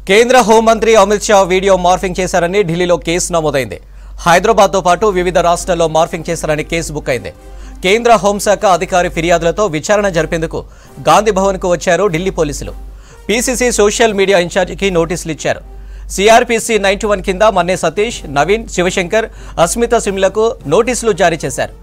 కేంద్ర హోంమంత్రి Amit Shah video morphing చేశారని ఢిల్లీలో కేసు నమోదైంది. హైదరాబాద్తో పాటు వివిధ రాష్ట్రాల్లో మార్ఫింగ్ చేశారని కేసు బుక్ అయింది. కేంద్ర హోంశాఖ అధికారి ఫిర్యాదులతో విచారణ జరిపేందుకు గాంధీ భవన్కు వచ్చారు ఢిల్లీ పోలీసులు. పీసీసీ సోషల్ మీడియా ఇన్ఛార్జికి నోటీసులు ఇచ్చారు. సిఆర్పీసీ 91 కింద మన్నే సతీష్, నవీన్, శివశంకర్, అస్మిత సిమ్లకు నోటీసులు జారీ చేశారు.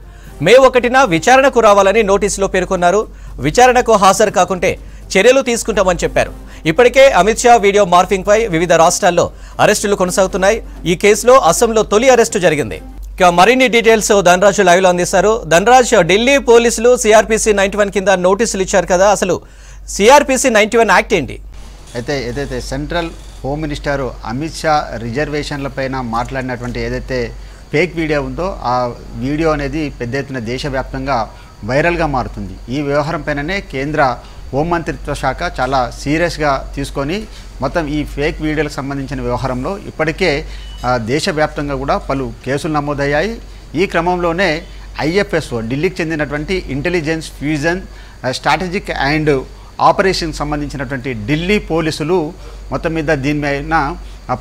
మే 1న విచారణకు రావాలని నోటీసులో పేర్కొన్నారు. విచారణకు హాజరు కాకుంటే చర్యలు తీసుకుంటామని చెప్పారు. ఇప్పటికే అమిత్ షా వీడియో మార్ఫింగ్ పై వివిధ రాష్ట్రాల్లో అరెస్టులు కొనసాగుతున్నాయి. ఈ కేసులో అసోంలో తొలి అరెస్టు జరిగింది. ఇక మరిన్ని డీటెయిల్స్ ధనరాజ్ లైవ్ లో అందిస్తారు. ధనరాజ్, ఢిల్లీ పోలీసులు సిఆర్పీసీ 91 కింద నోటీసులు ఇచ్చారు కదా, అసలు సిఆర్పీసీ 91 యాక్ట్ ఏంటి? ఏదైతే central home minister Amit Shah రిజర్వేషన్లపైన మాట్లాడినటువంటి ఏదైతే ఫేక్ వీడియో ఉందో ఆ వీడియో అనేది పెద్ద ఎత్తున దేశవ్యాప్తంగా వైరల్గా మారుతుంది. ఈ వ్యవహారం పైననే కేంద్ర హోంమంత్రిత్వ శాఖ చాలా సీరియస్గా తీసుకొని మొత్తం ఈ ఫేక్ వీడియోలకు సంబంధించిన వ్యవహారంలో ఇప్పటికే దేశవ్యాప్తంగా కూడా పలు కేసులు నమోదయ్యాయి. ఈ క్రమంలోనే ఐఎఫ్ఎస్ఓ ఢిల్లీకి చెందినటువంటి intelligence fusion strategic and operation సంబంధించినటువంటి ఢిల్లీ పోలీసులు మొత్తం మీద దీనిపైన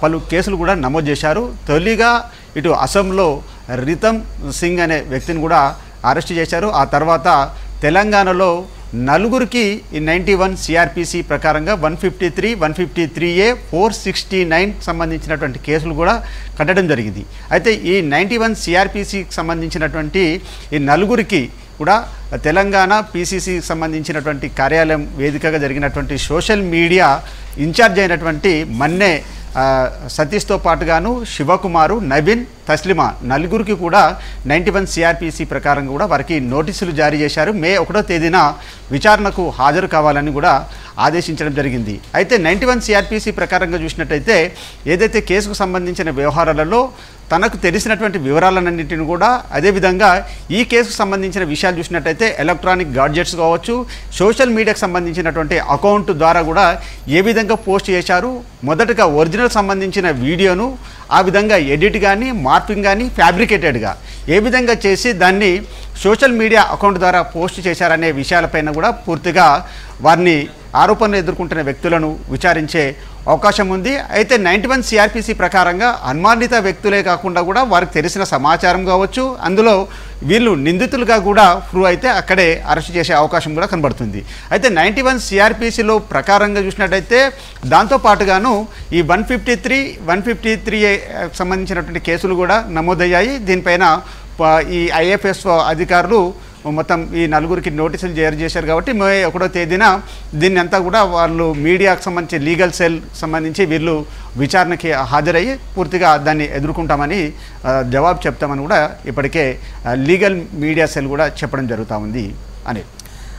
పలు కేసులు కూడా నమోదు చేశారు. తొలిగా ఇటు అసోంలో రితమ్ సింగ్ అనే వ్యక్తిని కూడా అరెస్ట్ చేశారు. ఆ తర్వాత తెలంగాణలో నలుగురికి ఈ 91 సిఆర్పిసి ప్రకారంగా 153, 153A, 469 సంబంధించినటువంటి కేసులు కూడా కట్టడం జరిగింది. అయితే ఈ 91 సిఆర్పిసికి సంబంధించినటువంటి ఈ నలుగురికి కూడా తెలంగాణ పీసీసీకి సంబంధించినటువంటి కార్యాలయం వేదికగా జరిగినటువంటి సోషల్ మీడియా ఇన్ఛార్జ్ అయినటువంటి మన్నే సతీష్తో పాటుగాను శివకుమారు, నవీన్, తస్లిమా నలుగురికి కూడా 91 సిఆర్పిసి ప్రకారం కూడా వారికి నోటీసులు జారీ చేశారు. మే 1వ తేదీన విచారణకు హాజరు కావాలని కూడా ఆదేశించడం జరిగింది. అయితే 91 సిఆర్పిసి ప్రకారంగా చూసినట్టయితే ఏదైతే కేసుకు సంబంధించిన వ్యవహారాలలో తనకు తెలిసినటువంటి వివరాలన్నింటిని కూడా, అదేవిధంగా ఈ కేసుకు సంబంధించిన విషయాలు చూసినట్టయితే ఎలక్ట్రానిక్ గాడ్జెట్స్ కావచ్చు, సోషల్ మీడియాకు సంబంధించినటువంటి అకౌంట్ ద్వారా కూడా ఏ విధంగా పోస్ట్ చేశారు, మొదటగా ఒరిజినల్ సంబంధించిన వీడియోను ఆ విధంగా ఎడిట్ కానీ, మార్పింగ్ కానీ, ఫ్యాబ్రికేటెడ్గా ఏ విధంగా చేసి దాన్ని సోషల్ మీడియా అకౌంట్ ద్వారా పోస్ట్ చేశారనే విషయాలపైన కూడా పూర్తిగా వారిని ఆరోపణలు ఎదుర్కొంటున్న వ్యక్తులను విచారించే అవకాశం ఉంది. అయితే 91 సిఆర్పిసి ప్రకారంగా అనుమానిత వ్యక్తులే కాకుండా కూడా వారికి తెలిసిన సమాచారం కావచ్చు, అందులో వీళ్ళు నిందితులుగా కూడా ప్రూవ్ అయితే అక్కడే అరెస్ట్ చేసే అవకాశం కూడా కనబడుతుంది. అయితే 91 సిఆర్పిసిలో ప్రకారంగా చూసినట్టయితే దాంతోపాటుగాను ఈ 153A సంబంధించినటువంటి కేసులు కూడా నమోదయ్యాయి. దీనిపైన ఈ ఐఎఫ్ఎస్ఓ అధికారులు మొత్తం ఈ నలుగురికి నోటీసులు జారీ చేశారు. కాబట్టి మే 1వ తేదీన దీన్ని అంతా కూడా వాళ్ళు మీడియాకు సంబంధించి లీగల్ సెల్ సంబంధించి వీళ్ళు విచారణకి హాజరయ్యి పూర్తిగా దాన్ని ఎదుర్కొంటామని జవాబు చెప్తామని కూడా ఇప్పటికే లీగల్ మీడియా సెల్ కూడా చెప్పడం జరుగుతూ ఉంది అని.